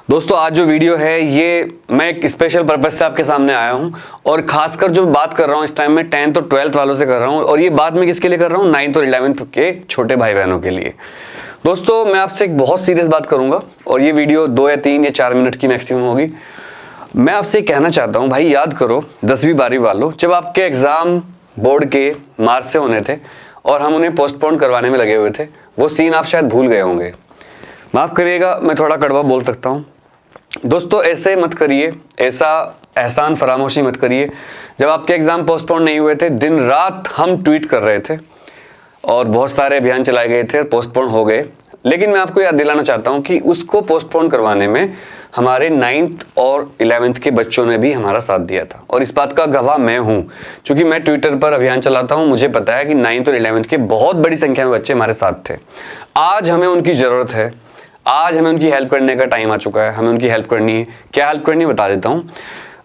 दोस्तों आज जो वीडियो है ये मैं एक स्पेशल पर्पज से आपके सामने आया हूं और खासकर जो बात कर रहा हूं इस टाइम में 10th और 12th वालों से कर रहा हूं और ये बात मैं किसके लिए कर रहा हूं 9th और 11th के छोटे भाई बहनों के लिए। दोस्तों मैं आपसे एक बहुत सीरियस बात करूंगा और ये वीडियो 2 या 3 या 4 मिनट की मैक्सिमम होगी। मैं आपसे कहना चाहता हूँ भाई याद करो 10वीं 12वीं वालों, जब आपके एग्जाम बोर्ड के मार्च से होने थे और हम उन्हें पोस्टपोन करवाने में लगे हुए थे, वो सीन आप शायद भूल गए होंगे। माफ करिएगा मैं थोड़ा कड़वा बोल सकता हूँ। दोस्तों ऐसे मत करिए, ऐसा एहसान फरामोशी मत करिए। जब आपके एग्जाम पोस्टपोन नहीं हुए थे, दिन रात हम ट्वीट कर रहे थे और बहुत सारे अभियान चलाए गए थे और पोस्टपोन हो गए। लेकिन मैं आपको याद दिलाना चाहता हूं कि उसको पोस्टपोन करवाने में हमारे 9th और 11th के बच्चों ने भी हमारा साथ दिया था और इस बात का गवाह मैं हूं, क्योंकि मैं ट्विटर पर अभियान चलाता हूं। मुझे पता है कि 9th और 11th के बहुत बड़ी संख्या में बच्चे हमारे साथ थे। आज हमें उनकी जरूरत है, आज हमें उनकी हेल्प करने का टाइम आ चुका है। हमें उनकी हेल्प करनी है। क्या हेल्प करनी है बता देता हूं।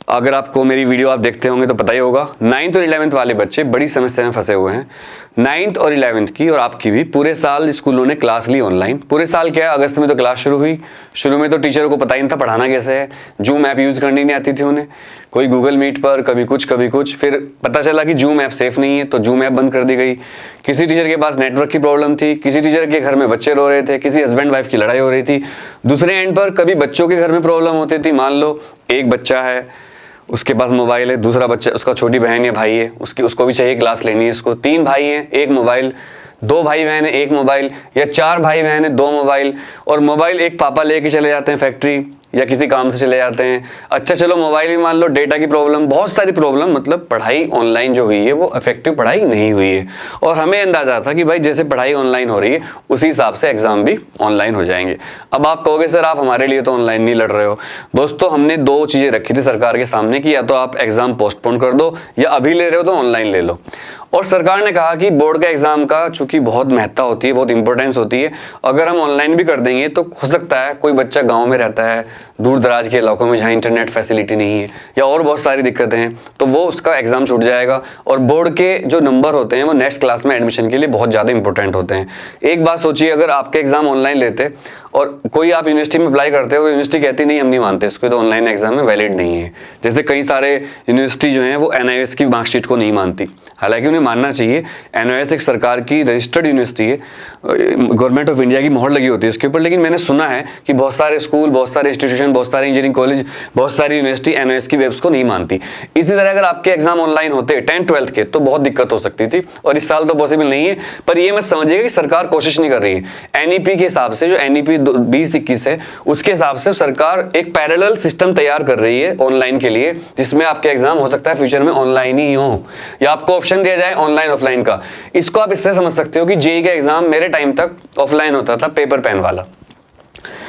अगर आपको मेरी वीडियो आप देखते होंगे तो पता ही होगा, 9th और 11th वाले बच्चे बड़ी समस्या में फंसे हुए हैं। 9th और 11th की और आपकी भी पूरे साल स्कूलों ने क्लास ली ऑनलाइन। पूरे साल क्या है, अगस्त में तो क्लास शुरू हुई। शुरू में तो टीचरों को पता ही नहीं था पढ़ाना कैसे है। जूम ऐप यूज करनी नहीं आती थी उन्हें, कोई गूगल मीट पर कभी कुछ। फिर पता चला कि जूम ऐप सेफ नहीं है तो जूम ऐप बंद कर दी गई। किसी टीचर के पास नेटवर्क की प्रॉब्लम थी, किसी टीचर के घर में बच्चे रो रहे थे, किसी हस्बैंड वाइफ की लड़ाई हो रही थी। दूसरे एंड पर कभी बच्चों के घर में प्रॉब्लम होती थी। मान लो एक बच्चा है, उसके पास मोबाइल है, दूसरा बच्चा उसका छोटी बहन या भाई है, उसको भी चाहिए क्लास लेनी है। इसको 3 भाई हैं, 1 मोबाइल, 2 भाई बहन है, 1 मोबाइल, या 4 भाई बहन है, 2 मोबाइल। और मोबाइल एक पापा लेके चले जाते हैं फैक्ट्री या किसी काम से चले जाते हैं। अच्छा चलो मोबाइल भी मान लो, डेटा की प्रॉब्लम, बहुत सारी प्रॉब्लम। मतलब पढ़ाई ऑनलाइन जो हुई है वो इफेक्टिव पढ़ाई नहीं हुई है। और हमें अंदाजा था कि भाई जैसे पढ़ाई ऑनलाइन हो रही है उसी हिसाब से एग्जाम भी ऑनलाइन हो जाएंगे। अब आप कहोगे सर आप हमारे लिए तो ऑनलाइन नहीं लड़ रहे हो। दोस्तों हमने 2 चीजें रखी थी सरकार के सामने कि या तो आप एग्जाम पोस्टपोन कर दो या अभी ले रहे हो तो ऑनलाइन ले लो। और सरकार ने कहा कि बोर्ड का एग्जाम का चूंकि बहुत महत्ता होती है, बहुत इंपॉर्टेंस होती है, अगर हम ऑनलाइन भी कर देंगे तो हो सकता है कोई बच्चा गांव में रहता है, दूर दराज के इलाकों में जहां इंटरनेट फैसिलिटी नहीं है या और बहुत सारी दिक्कतें हैं, तो वो उसका एग्जाम छूट जाएगा। और बोर्ड के जो नंबर होते हैं वो नेक्स्ट क्लास में एडमिशन के लिए बहुत ज़्यादा इंपॉर्टेंट होते हैं। एक बात सोचिए, अगर आपके एग्जाम ऑनलाइन लेते और कोई आप यूनिवर्सिटी में अप्लाई करते हो, यूनिवर्सिटी कहती नहीं हम नहीं मानते इसको, तो ऑनलाइन एग्जाम में वैलिड नहीं है। जैसे कई सारे यूनिवर्सिटी जो हैं वो NIOS की मार्कशीट को नहीं मानती, हालांकि उन्हें मानना चाहिए। NIOS एक सरकार की रजिस्टर्ड यूनिवर्सिटी है, गवर्नमेंट ऑफ इंडिया की मोहर लगी होती है उसके ऊपर। लेकिन मैंने सुना है कि बहुत सारे स्कूल, बहुत सारे इंस्टीट्यूशन, बहुत सारे इंजीनियरिंग कॉलेज, बहुत सारी यूनिवर्सिटी NIOS की वेब्स को नहीं मानती। इसी तरह अगर आपके एग्जाम ऑनलाइन होते 10th 12th के तो बहुत दिक्कत हो सकती थी और इस साल तो पॉसिबल नहीं है। पर ये मत समझिएगा कि सरकार कोशिश नहीं कर रही है। NEP के हिसाब से, जो NEP 2021 है उसके हिसाब से सरकार एक पैरेलल सिस्टम तैयार कर रही है ऑनलाइन के लिए, जिसमें आपके एग्जाम हो सकता है फ्यूचर में ऑनलाइन ही हो या आपको ऑप्शन दिया जाए ऑनलाइन ऑफलाइन का। इसको आप इससे समझ सकते हो कि जेईई का एग्जाम मेरे टाइम तक ऑफलाइन होता था, पेपर पेन वाला।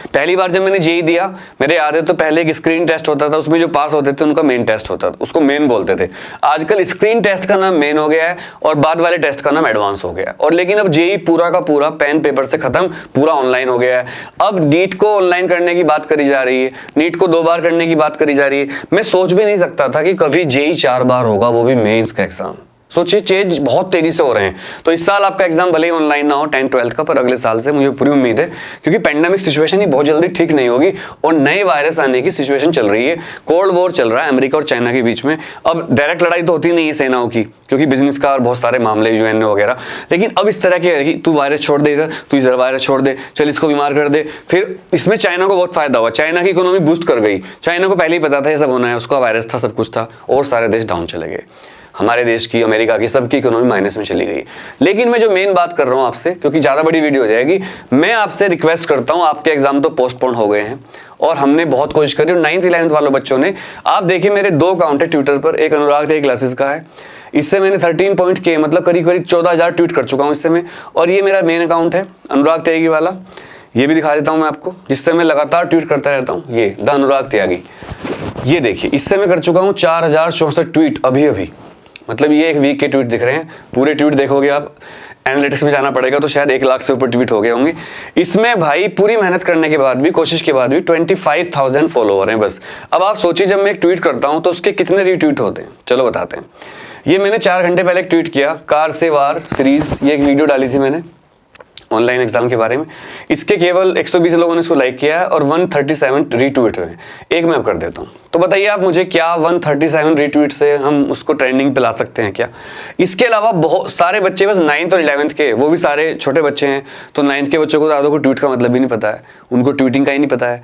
पहली बार जब मैंने जेईई दिया, मेरे याद है तो पहले एक स्क्रीन टेस्ट होता था, उसमें जो पास होते थे उनका मेन टेस्ट होता था, उसको मेन बोलते थे। आजकल स्क्रीन टेस्ट का नाम मेन हो गया है और बाद वाले टेस्ट का नाम एडवांस हो गया है। और लेकिन अब जेईई पूरा का पूरा पेन पेपर से खत्म, पूरा ऑनलाइन हो गया है। अब नीट को ऑनलाइन करने की बात करी जा रही है, नीट को 2 बार करने की बात करी जा रही है। मैं सोच भी नहीं सकता था कि कभी जेईई 4 बार होगा, वो भी मेंस का एग्जाम। सोचिए चेंज बहुत तेजी से हो रहे हैं। तो इस साल आपका एग्जाम भले ही ऑनलाइन ना हो 10th 12th का, पर अगले साल से मुझे पूरी उम्मीद है, क्योंकि पेंडेमिक सिचुएशन ही बहुत जल्दी ठीक नहीं होगी और नए वायरस आने की सिचुएशन चल रही है। कोल्ड वॉर चल रहा है अमेरिका और चाइना के बीच में। अब डायरेक्ट लड़ाई तो होती नहीं है सेनाओं की, क्योंकि बिजनेस का और बहुत सारे मामले UN वगैरह। लेकिन अब इस तरह की है कि तू वायरस छोड़ दे इधर, तू इधर वायरस छोड़ दे, चल इसको बीमार कर दे। फिर इसमें चाइना को बहुत फायदा हुआ, चाइना की इकोनॉमी बूस्ट कर गई। चाइना को पहले ही पता था ये सब होना है, उसका वायरस था, सब कुछ था, और सारे देश डाउन चले गए। हमारे देश की, अमेरिका की, सबकी इकोनॉमी माइनस में चली गई। लेकिन मैं जो मेन बात कर रहा हूं आपसे, क्योंकि ज्यादा बड़ी वीडियो हो जाएगी, मैं आपसे रिक्वेस्ट करता हूं, आपके एग्जाम तो पोस्टपोन हो गए हैं और हमने बहुत कोशिश करी। और 9th 11th वालों बच्चों ने, आप देखिए मेरे 2 अकाउंट है ट्विटर पर, एक अनुराग थे क्लासेस का है, इससे मैंने 13 पॉइंट के मतलब करीब 14,000 ट्वीट कर चुका हूं इससे मैं। और ये मेरा मेन अकाउंट है अनुराग त्यागी वाला, ये भी दिखा देता हूं मैं आपको, जिससे मैं लगातार ट्वीट करता रहता हूं। ये द अनुराग त्यागी, ये देखिए, इससे मैं कर चुका हूं 4064 ट्वीट अभी। मतलब ये एक वीक के ट्वीट दिख रहे हैं। पूरे ट्वीट देखोगे आप, एनालिटिक्स में जाना पड़ेगा तो शायद 1 लाख से ऊपर ट्वीट हो गए होंगे। इसमें भाई पूरी मेहनत करने के बाद भी, कोशिश के बाद भी 25,000 फॉलोवर हैं बस। अब आप सोचिए जब मैं एक ट्वीट करता हूं तो उसके कितने रीट्वीट होते हैं, चलो बताते हैं। ये मैंने 4 घंटे पहले एक ट्वीट किया, कार से वार सीरीज, ये एक वीडियो डाली थी मैंने। ऑनलाइन एग्जाम के बारे में। इसके केवल 120 लोगों ने इसको लाइक किया है और 137 रीट्वीट हुए हैं। एक मैं अब कर देता हूँ। तो बताइए आप मुझे, क्या 137 रीट्वीट से हम उसको ट्रेंडिंग पे ला सकते हैं क्या? इसके अलावा बहुत सारे बच्चे, बस 9th और 11th के, वो भी सारे छोटे बच्चे हैं, तो 9th के बच्चों को ज़्यादा को ट्वीट का मतलब ही नहीं पता है, उनको ट्वीटिंग का ही नहीं पता है।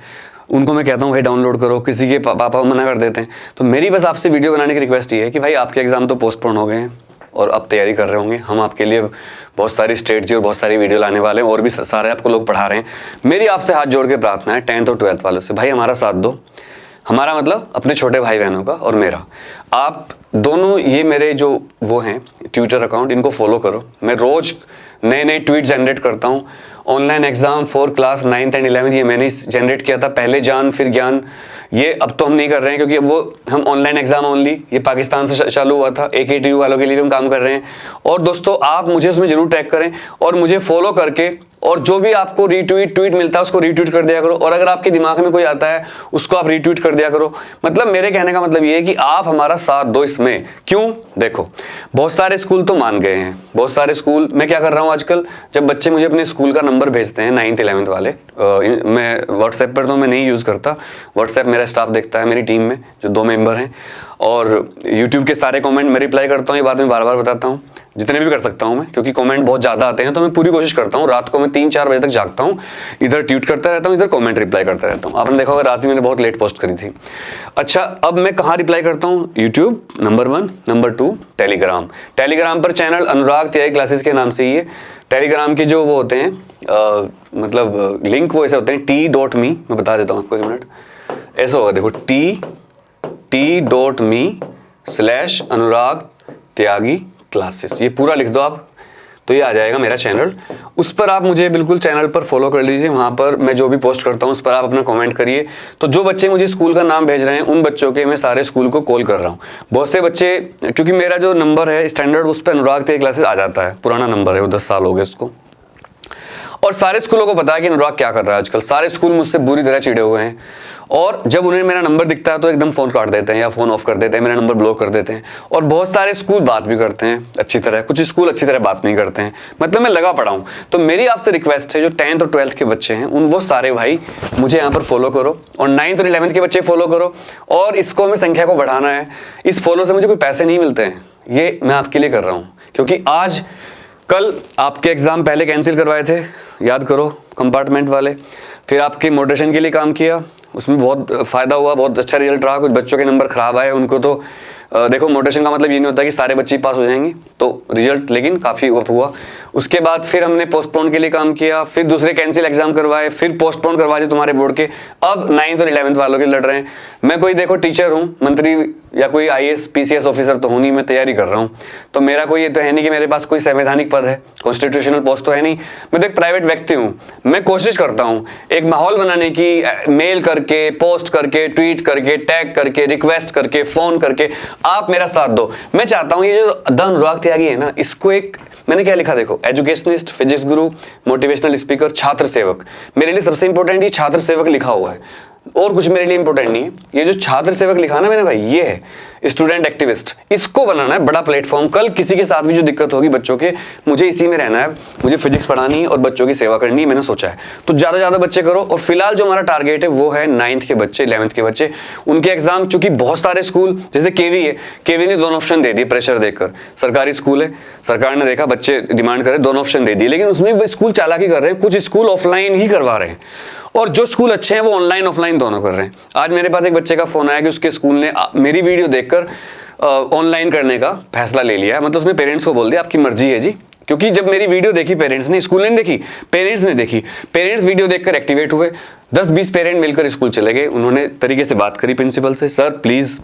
उनको मैं कहता हूँ भाई डाउनलोड करो, किसी के पापा मना कर देते हैं। तो मेरी बस आपसे वीडियो बनाने की रिक्वेस्ट ये है कि भाई आपके एग्जाम तो पोस्टपोन हो गए हैं और अब तैयारी कर रहे होंगे, हम आपके लिए बहुत सारी स्ट्रेटजी और बहुत सारी वीडियो लाने वाले हैं, और भी सारे आपको लोग पढ़ा रहे हैं। मेरी आपसे हाथ जोड़ के प्रार्थना है 10th और 12th वालों से, भाई हमारा साथ दो। हमारा मतलब अपने छोटे भाई बहनों का और मेरा। आप दोनों ये मेरे जो वो हैं ट्विटर अकाउंट, इनको फॉलो करो। मैं रोज नए नए ट्वीट जनरेट करता हूँ। Online exam for class 9th and 11th ये मैंने जनरेट किया था, पहले जान फिर ज्ञान। ये अब तो हम नहीं कर रहे हैं क्योंकि वो हम ऑनलाइन एग्जाम ओनली, ये पाकिस्तान से चालू हुआ था। AKTU वालों के लिए भी हम काम कर रहे हैं। और दोस्तों आप मुझे उसमें जरूर टैग करें और मुझे फॉलो करके, और जो भी आपको ट्वीट मिलता है उसको रीट्वीट कर दिया करो, और अगर आपके दिमाग में कोई आता है उसको आप रीट्वीट कर दिया करो। मतलब मेरे कहने का मतलब ये है कि आप हमारा साथ दो इसमें। क्यों? देखो बहुत सारे स्कूल तो मान गए हैं, बहुत सारे स्कूल। मैं क्या कर रहा हूँ आजकल, जब बच्चे मुझे अपने स्कूल का नंबर भेजते हैं 9th 11th वाले, मैं व्हाट्सएप पर तो मैं नहीं यूज़ करता, व्हाट्सएप मेरा स्टाफ देखता है मेरी टीम में जो 2 मेंबर हैं, और यूट्यूब के सारे कमेंट मैं रिप्लाई करता हूँ। ये बात मैं बार बार बताता हूँ, जितने भी कर सकता हूँ मैं, क्योंकि कमेंट बहुत ज़्यादा आते हैं, तो मैं पूरी कोशिश करता हूँ। रात को मैं 3-4 बजे तक जागता हूँ, इधर ट्वीट करता रहता हूँ, इधर कमेंट रिप्लाई करता रहता हूँ। आपने देखा होगा रात में मैंने बहुत लेट पोस्ट करी थी। अच्छा, अब मैं कहाँ रिप्लाई करता हूँ? YouTube number 1, number 2 Telegram. Telegram पर चैनल अनुराग तिवारी क्लासेस के नाम से ही है। टेलीग्राम के जो वो होते हैं मतलब लिंक वो ऐसे होते हैं t.me, मैं बता देता हूँ आपको, 1 मिनट। ऐसा होगा, देखो t.me/अनुराग त्यागी क्लासेस, ये पूरा लिख दो आप, तो ये आ जाएगा मेरा चैनल। उस पर आप मुझे बिल्कुल चैनल पर फॉलो कर लीजिए। वहाँ पर मैं जो भी पोस्ट करता हूँ उस पर आप अपना कमेंट करिए। तो जो बच्चे मुझे स्कूल का नाम भेज रहे हैं उन बच्चों के मैं सारे स्कूल को कॉल कर रहा हूँ। बहुत से बच्चे, क्योंकि मेरा जो नंबर है स्टैंडर्ड, उस पर अनुराग त्यागी क्लासेस आ जाता है, पुराना नंबर है वो, 10 साल हो गए उसको। और सारे स्कूलों को पता है कि अनुराग क्या कर रहा है आजकल। सारे स्कूल मुझसे बुरी तरह चिढ़े हुए हैं, और जब उन्हें मेरा नंबर दिखता है तो एकदम फ़ोन काट देते हैं या फ़ोन ऑफ कर देते हैं, मेरा नंबर ब्लॉक कर देते हैं। और बहुत सारे स्कूल बात भी करते हैं अच्छी तरह, कुछ स्कूल अच्छी तरह बात नहीं करते हैं। मतलब मैं लगा पड़ा हूँ। तो मेरी आपसे रिक्वेस्ट है, जो 10th और 12th के बच्चे हैं वो सारे भाई मुझे यहाँ पर फॉलो करो, और 9th और 11th के बच्चे फॉलो करो। और इसको हमें संख्या को बढ़ाना है। इस फॉलो से मुझे कोई पैसे नहीं मिलते हैं, ये मैं आपके लिए कर रहा हूँ, क्योंकि आज कल आपके एग्ज़ाम पहले कैंसिल करवाए थे, याद करो, कंपार्टमेंट वाले। फिर आपके मोटिवेशन के लिए काम किया, उसमें बहुत फ़ायदा हुआ, बहुत अच्छा रिजल्ट रहा। कुछ बच्चों के नंबर ख़राब आए, उनको तो देखो मोटिवेशन का मतलब ये नहीं होता कि सारे बच्चे पास हो जाएंगे, तो रिजल्ट लेकिन काफ़ी हुआ। उसके बाद फिर हमने पोस्टपोन के लिए काम किया, फिर दूसरे कैंसिल एग्जाम करवाए, फिर पोस्टपोन करवा दिए तुम्हारे बोर्ड के। अब 9th और 11th वालों के लड़ रहे हैं। मैं कोई देखो टीचर हूँ, मंत्री या कोई IAS PCS ऑफिसर तो हूँ नहीं, मैं तैयारी कर रहा हूँ। तो मेरा कोई ये तो है नहीं कि मेरे पास कोई संवैधानिक पद है, कॉन्स्टिट्यूशनल पोस्ट तो है नहीं। मैं तो एक प्राइवेट व्यक्ति हूँ। मैं कोशिश करता हूँ एक माहौल बनाने की, मेल करके, पोस्ट करके, ट्वीट करके, टैग करके, रिक्वेस्ट करके, फ़ोन करके। आप मेरा साथ दो। मैं चाहता हूँ ये जो द अनुराग त्यागी है ना, इसको एक, मैंने क्या लिखा देखो, एजुकेशनिस्ट, फिजिक्स गुरु, मोटिवेशनल स्पीकर, छात्र सेवक। मेरे लिए सबसे इंपॉर्टेंट ये छात्र सेवक लिखा हुआ है, और कुछ मेरे लिए इंपॉर्टेंट नहीं है। ये जो छात्र सेवक लिखा ना मैंने भाई, ये है स्टूडेंट एक्टिविस्ट। इसको बनाना है बड़ा प्लेटफॉर्म। कल किसी के साथ भी जो दिक्कत होगी बच्चों के, मुझे इसी में रहना है, मुझे फिजिक्स पढ़ानी है और बच्चों की सेवा करनी है, मैंने सोचा है। तो ज़्यादा ज़्यादा बच्चे करो। और फिलहाल जो हमारा टारगेट है वो है 9th के बच्चे, 11th के बच्चे, उनके एग्जाम। चूंकि बहुत सारे स्कूल, जैसे केवी है, केवी ने 2 ऑप्शन दे दिए प्रेशर देकर। सरकारी स्कूल है, सरकार ने देखा बच्चे डिमांड करे, 2 ऑप्शन दे दिए, लेकिन उसमें स्कूल चालाकी कर रहे हैं। कुछ स्कूल ऑफलाइन ही करवा रहे हैं, और जो स्कूल अच्छे हैं वो ऑनलाइन ऑफलाइन दोनों कर रहे हैं। आज मेरे पास एक बच्चे का फोन आया कि उसके स्कूल ने मेरी वीडियो देखकर ऑनलाइन करने का फैसला ले लिया है। मतलब उसने पेरेंट्स को बोल दिया आपकी मर्जी है जी, क्योंकि जब मेरी वीडियो देखी पेरेंट्स ने, स्कूल ने देखी, पेरेंट्स ने देखी, पेरेंट्स वीडियो देखकर एक्टिवेट हुए। 10-20 पेरेंट मिलकर स्कूल चले गए। उन्होंने तरीके से बात करी प्रिंसिपल से, सर प्लीज़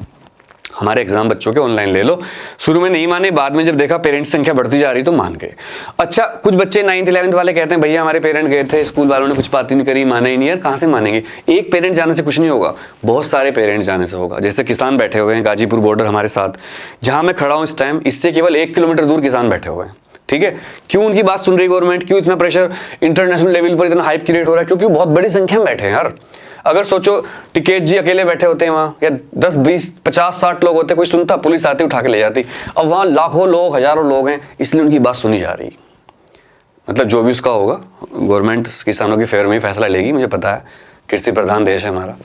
हमारे एग्जाम बच्चों के ऑनलाइन ले लो। शुरू में नहीं माने, बाद में जब देखा पेरेंट्स संख्या बढ़ती जा रही तो मान गए। अच्छा, कुछ बच्चे 9th 11th वाले कहते हैं भैया हमारे पेरेंट गए थे, स्कूल वालों ने कुछ बात ही नहीं करी, माना ही नहीं। यार कहाँ से मानेंगे? एक पेरेंट जाने से कुछ नहीं होगा, बहुत सारे पेरेंट्स जाने से होगा। जैसे किसान बैठे हुए हैं गाजीपुर बॉर्डर हमारे साथ, जहाँ मैं खड़ा हूँ इस टाइम, इससे केवल 1 किलोमीटर दूर किसान बैठे हुए हैं। ठीक है, क्यों उनकी बात सुन रही गवर्नमेंट? क्यों इतना प्रेशर इंटरनेशनल लेवल पर, इतना हाइप क्रिएट हो रहा है? क्योंकि बहुत बड़ी संख्या में बैठे हैं यार। अगर सोचो टिकेत जी अकेले बैठे होते हैं वहाँ, या 10, 20, 50, 60 लोग होते, कोई सुनता, पुलिस आती उठा के ले जाती। अब वहाँ लाखों लोग, हजारों लोग हैं, इसलिए उनकी बात सुनी जा रही। मतलब जो भी उसका होगा, गवर्नमेंट किसानों के फेवर में ही फैसला लेगी, मुझे पता है, कृषि प्रधान देश है हमारा।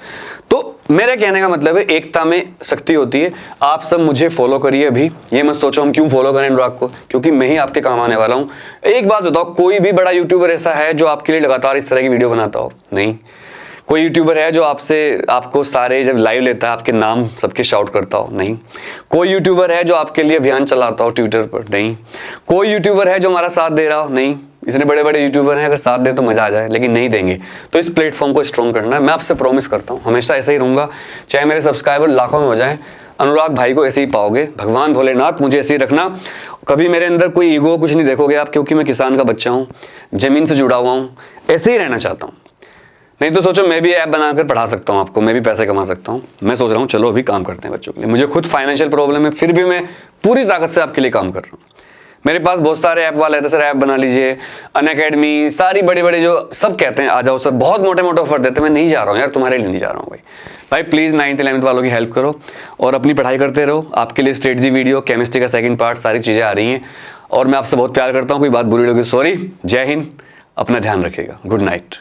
तो मेरे कहने का मतलब है एकता में शक्ति होती है। आप सब मुझे फॉलो करिए अभी, ये मत सोचो हम क्यों फॉलो करें अनुराग को, क्योंकि मैं ही आपके काम आने वाला हूँ। एक बात बताओ, कोई भी बड़ा यूट्यूबर ऐसा है जो आपके लिए लगातार इस तरह की वीडियो बनाता हो? नहीं। कोई यूट्यूबर है जो आपको सारे जब लाइव लेता है आपके नाम सबके शाउट करता हो? नहीं। कोई यूट्यूबर है जो आपके लिए अभियान चलाता हो ट्विटर पर? नहीं। कोई यूट्यूबर है जो हमारा साथ दे रहा हो? नहीं। इतने बड़े बड़े यूट्यूबर हैं, अगर साथ दे तो मजा आ जाए, लेकिन नहीं देंगे। तो इस प्लेटफॉर्म को स्ट्रॉन्ग करना है। मैं आपसे प्रॉमिस करता हूँ हमेशा ऐसा ही रहूंगा, चाहे मेरे सब्सक्राइबर लाखों में हो जाए, अनुराग भाई को ऐसे ही पाओगे। भगवान भोलेनाथ मुझे ऐसे ही रखना, कभी मेरे अंदर कोई ईगो कुछ नहीं देखोगे आप, क्योंकि मैं किसान का बच्चा हूँ, जमीन से जुड़ा हुआ हूँ, ऐसे ही रहना चाहता हूँ। नहीं तो सोचो मैं भी ऐप बनाकर पढ़ा सकता हूँ आपको, मैं भी पैसे कमा सकता हूँ। मैं सोच रहा हूँ चलो अभी काम करते हैं बच्चों के लिए। मुझे खुद फाइनेंशियल प्रॉब्लम है, फिर भी मैं पूरी ताकत से आपके लिए काम कर रहा हूँ। मेरे पास बहुत सारे ऐप वाले हैं, सर ऐप बना लीजिए, अनअकैडमी, सारी बड़े बड़े जो सब कहते हैं आ जाओ सर, बहुत मोटे मोटे ऑफर देते हैं। मैं नहीं जा रहा हूँ यार, तुम्हारे लिए नहीं जा रहा हूँ भाई प्लीज़ 9th 11th वालों की हेल्प करो और अपनी पढ़ाई करते रहो। आपके लिए स्ट्रेटजी वीडियो, केमिस्ट्री का सेकंड पार्ट, सारी चीज़ें आ रही हैं। और मैं आपसे बहुत प्यार करता हूँ, कोई बात बुरी लगी सॉरी। जय हिंद, अपना ध्यान रखिएगा, गुड नाइट।